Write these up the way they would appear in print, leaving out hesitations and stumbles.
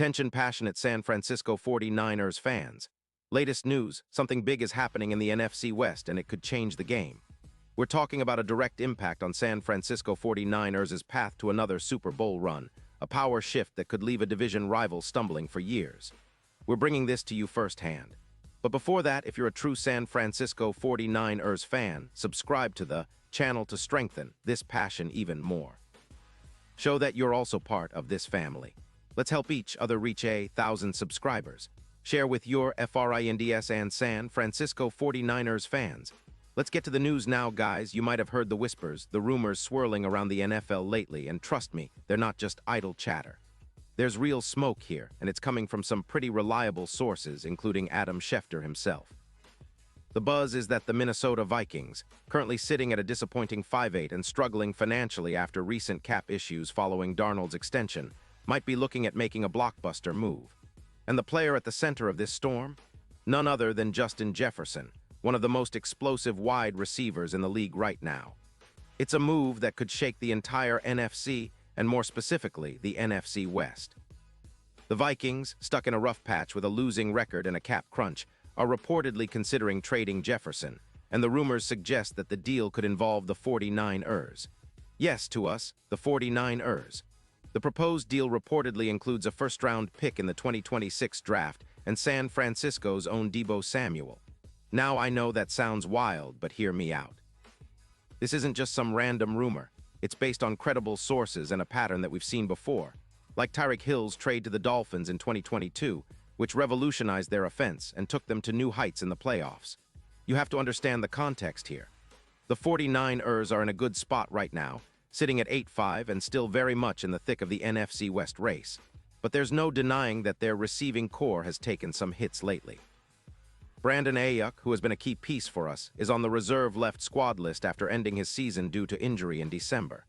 Attention passionate San Francisco 49ers fans. Latest news, something big is happening in the NFC West and it could change the game. We're talking about a direct impact on San Francisco 49ers' path to another Super Bowl run, a power shift that could leave a division rival stumbling for years. We're bringing this to you firsthand. But before that, if you're a true San Francisco 49ers fan, subscribe to the channel to strengthen this passion even more. Show that you're also part of this family. Let's help each other reach 1,000 subscribers. Share with your FRINDS and San Francisco 49ers fans. Let's get to the news now, guys. You might have heard the whispers, the rumors swirling around the NFL lately, and trust me, they're not just idle chatter. There's real smoke here, and it's coming from some pretty reliable sources, including Adam Schefter himself. The buzz is that the Minnesota Vikings, currently sitting at a disappointing 5-8 and struggling financially after recent cap issues following Darnold's extension, might be looking at making a blockbuster move. And the player at the center of this storm? None other than Justin Jefferson, one of the most explosive wide receivers in the league right now. It's a move that could shake the entire NFC, and more specifically, the NFC West. The Vikings, stuck in a rough patch with a losing record and a cap crunch, are reportedly considering trading Jefferson, and the rumors suggest that the deal could involve the 49ers. Yes, to us, the 49ers. The proposed deal reportedly includes a first-round pick in the 2026 draft and San Francisco's own Deebo Samuel. Now I know that sounds wild, but hear me out. This isn't just some random rumor. It's based on credible sources and a pattern that we've seen before, like Tyreek Hill's trade to the Dolphins in 2022, which revolutionized their offense and took them to new heights in the playoffs. You have to understand the context here. The 49ers are in a good spot right now, sitting at 8-5 and still very much in the thick of the NFC West race. But there's no denying that their receiving core has taken some hits lately. Brandon Ayuk, who has been a key piece for us, is on the reserve left squad list after ending his season due to injury in December.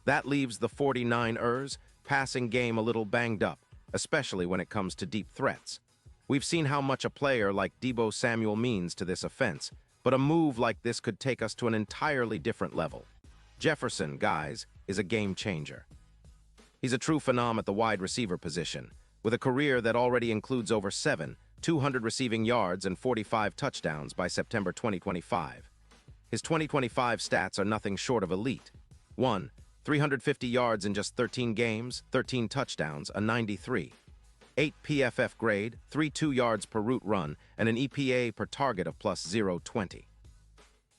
That leaves the 49ers' passing game a little banged up, especially when it comes to deep threats. We've seen how much a player like Deebo Samuel means to this offense, but a move like this could take us to an entirely different level. Jefferson, guys, is a game changer. He's a true phenom at the wide receiver position, with a career that already includes over 200 receiving yards and 45 touchdowns by September 2025. His 2025 stats are nothing short of elite. 1. 350 yards in just 13 games, 13 touchdowns, a 93. 8 PFF grade, 3.2 yards per route run, and an EPA per target of plus 0.20.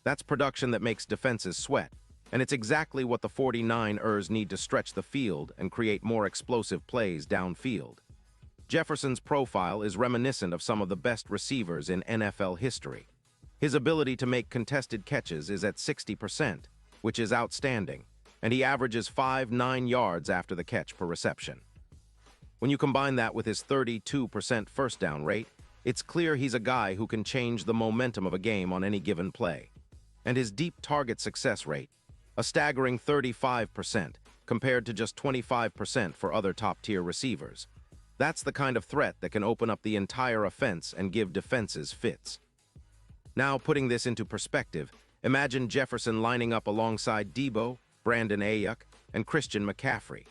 That's production that makes defenses sweat, and it's exactly what the 49ers need to stretch the field and create more explosive plays downfield. Jefferson's profile is reminiscent of some of the best receivers in NFL history. His ability to make contested catches is at 60%, which is outstanding, and he averages 5.9 yards after the catch per reception. When you combine that with his 32% first down rate, it's clear he's a guy who can change the momentum of a game on any given play. And his deep target success rate, a staggering 35%, compared to just 25% for other top-tier receivers. That's the kind of threat that can open up the entire offense and give defenses fits. Now, putting this into perspective, imagine Jefferson lining up alongside Deebo, Brandon Ayuk, and Christian McCaffrey.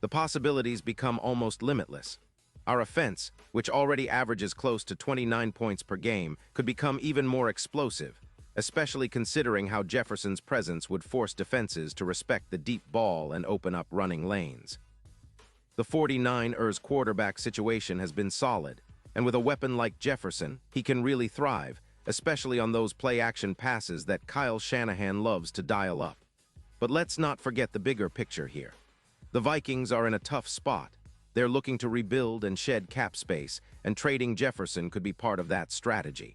The possibilities become almost limitless. Our offense, which already averages close to 29 points per game, could become even more explosive, especially considering how Jefferson's presence would force defenses to respect the deep ball and open up running lanes. The 49ers quarterback situation has been solid, and with a weapon like Jefferson, he can really thrive, especially on those play-action passes that Kyle Shanahan loves to dial up. But let's not forget the bigger picture here. The Vikings are in a tough spot. They're looking to rebuild and shed cap space, and trading Jefferson could be part of that strategy.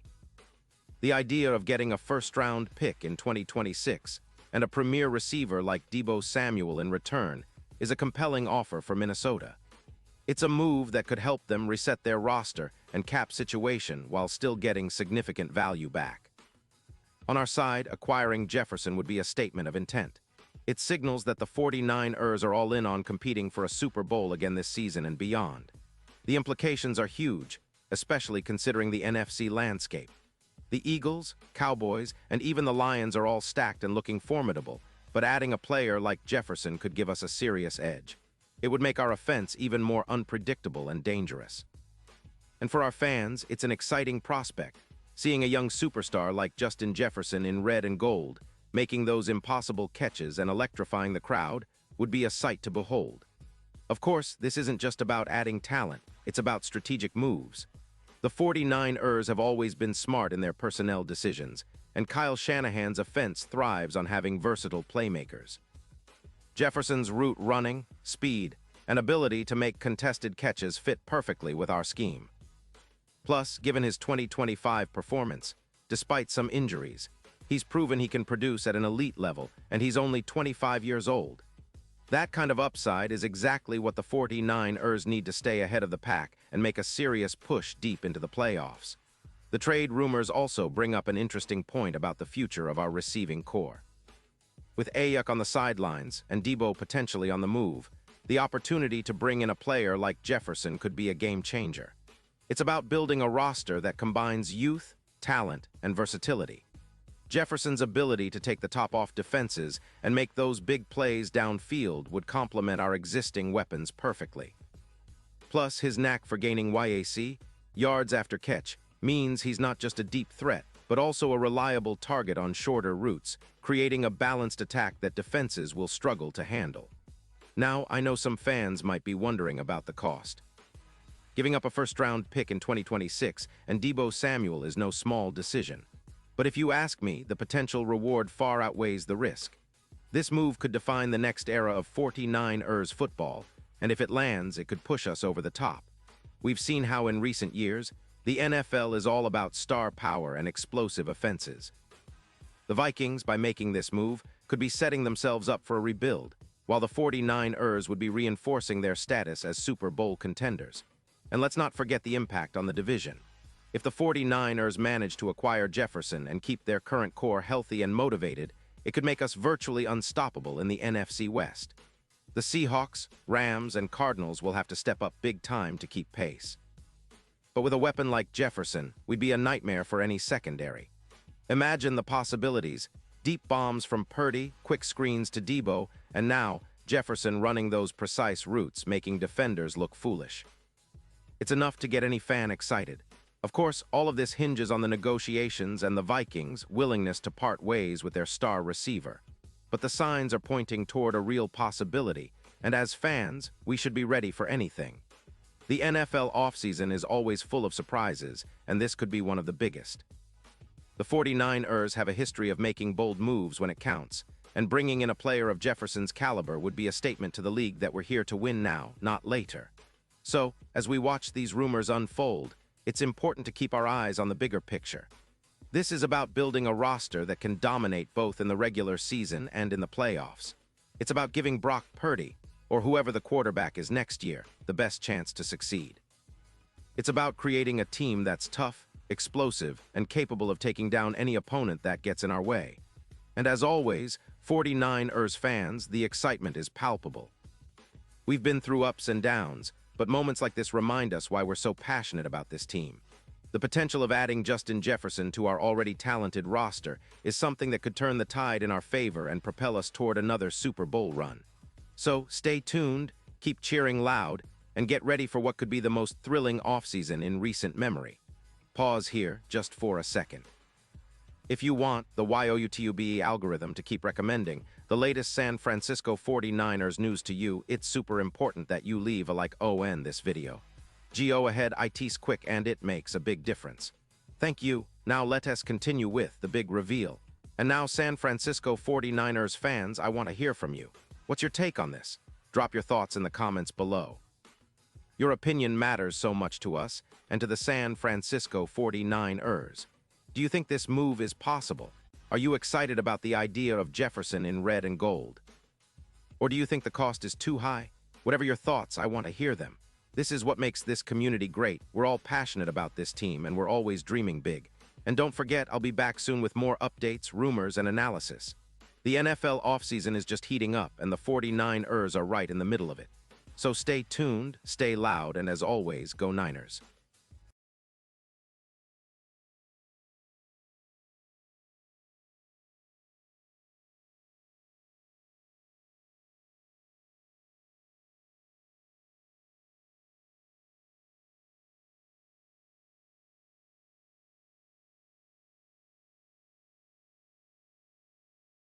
The idea of getting a first-round pick in 2026 and a premier receiver like Deebo Samuel in return is a compelling offer for Minnesota. It's a move that could help them reset their roster and cap situation while still getting significant value back. On our side, acquiring Jefferson would be a statement of intent. It signals that the 49ers are all in on competing for a Super Bowl again this season and beyond. The implications are huge, especially considering the NFC landscape. The Eagles, Cowboys, and even the Lions are all stacked and looking formidable, but adding a player like Jefferson could give us a serious edge. It would make our offense even more unpredictable and dangerous. And for our fans, it's an exciting prospect. Seeing a young superstar like Justin Jefferson in red and gold, making those impossible catches and electrifying the crowd, would be a sight to behold. Of course, this isn't just about adding talent, it's about strategic moves. The 49ers have always been smart in their personnel decisions, and Kyle Shanahan's offense thrives on having versatile playmakers. Jefferson's route running, speed, and ability to make contested catches fit perfectly with our scheme. Plus, given his 2025 performance, despite some injuries, he's proven he can produce at an elite level, and he's only 25 years old. That kind of upside is exactly what the 49ers need to stay ahead of the pack and make a serious push deep into the playoffs. The trade rumors also bring up an interesting point about the future of our receiving core. With Ayuk on the sidelines and Debo potentially on the move, the opportunity to bring in a player like Jefferson could be a game changer. It's about building a roster that combines youth, talent, and versatility. Jefferson's ability to take the top off defenses and make those big plays downfield would complement our existing weapons perfectly. Plus, his knack for gaining YAC, yards after catch, means he's not just a deep threat, but also a reliable target on shorter routes, creating a balanced attack that defenses will struggle to handle. Now, I know some fans might be wondering about the cost. Giving up a first-round pick in 2026 and Debo Samuel is no small decision. But if you ask me, the potential reward far outweighs the risk. This move could define the next era of 49ers football, and if it lands, it could push us over the top. We've seen how in recent years, the NFL is all about star power and explosive offenses. The Vikings, by making this move, could be setting themselves up for a rebuild, while the 49ers would be reinforcing their status as Super Bowl contenders. And let's not forget the impact on the division. If the 49ers manage to acquire Jefferson and keep their current core healthy and motivated, it could make us virtually unstoppable in the NFC West. The Seahawks, Rams, and Cardinals will have to step up big time to keep pace. But with a weapon like Jefferson, we'd be a nightmare for any secondary. Imagine the possibilities. Deep bombs from Purdy, quick screens to Debo, and now Jefferson running those precise routes, making defenders look foolish. It's enough to get any fan excited. Of course, all of this hinges on the negotiations and the Vikings' willingness to part ways with their star receiver. But the signs are pointing toward a real possibility, and as fans, we should be ready for anything. The NFL offseason is always full of surprises, and this could be one of the biggest. The 49ers have a history of making bold moves when it counts, and bringing in a player of Jefferson's caliber would be a statement to the league that we're here to win now, not later. So, as we watch these rumors unfold, it's important to keep our eyes on the bigger picture. This is about building a roster that can dominate both in the regular season and in the playoffs. It's about giving Brock Purdy, or whoever the quarterback is next year, the best chance to succeed. It's about creating a team that's tough, explosive, and capable of taking down any opponent that gets in our way. And as always, 49ers fans, the excitement is palpable. We've been through ups and downs, but moments like this remind us why we're so passionate about this team. The potential of adding Justin Jefferson to our already talented roster is something that could turn the tide in our favor and propel us toward another Super Bowl run. So stay tuned, keep cheering loud, and get ready for what could be the most thrilling offseason in recent memory. Pause here just for a second. If you want the YouTube algorithm to keep recommending the latest San Francisco 49ers news to you, it's super important that you leave a like on this video. Go ahead, it's quick and it makes a big difference. Thank you. Now let us continue with the big reveal. And now San Francisco 49ers fans, I want to hear from you. What's your take on this? Drop your thoughts in the comments below. Your opinion matters so much to us and to the San Francisco 49ers. Do you think this move is possible? Are you excited about the idea of Jefferson in red and gold? Or do you think the cost is too high? Whatever your thoughts, I want to hear them. This is what makes this community great. We're all passionate about this team, and we're always dreaming big. And don't forget, I'll be back soon with more updates, rumors, and analysis. The NFL offseason is just heating up, and the 49ers are right in the middle of it. So stay tuned, stay loud, and as always, go Niners.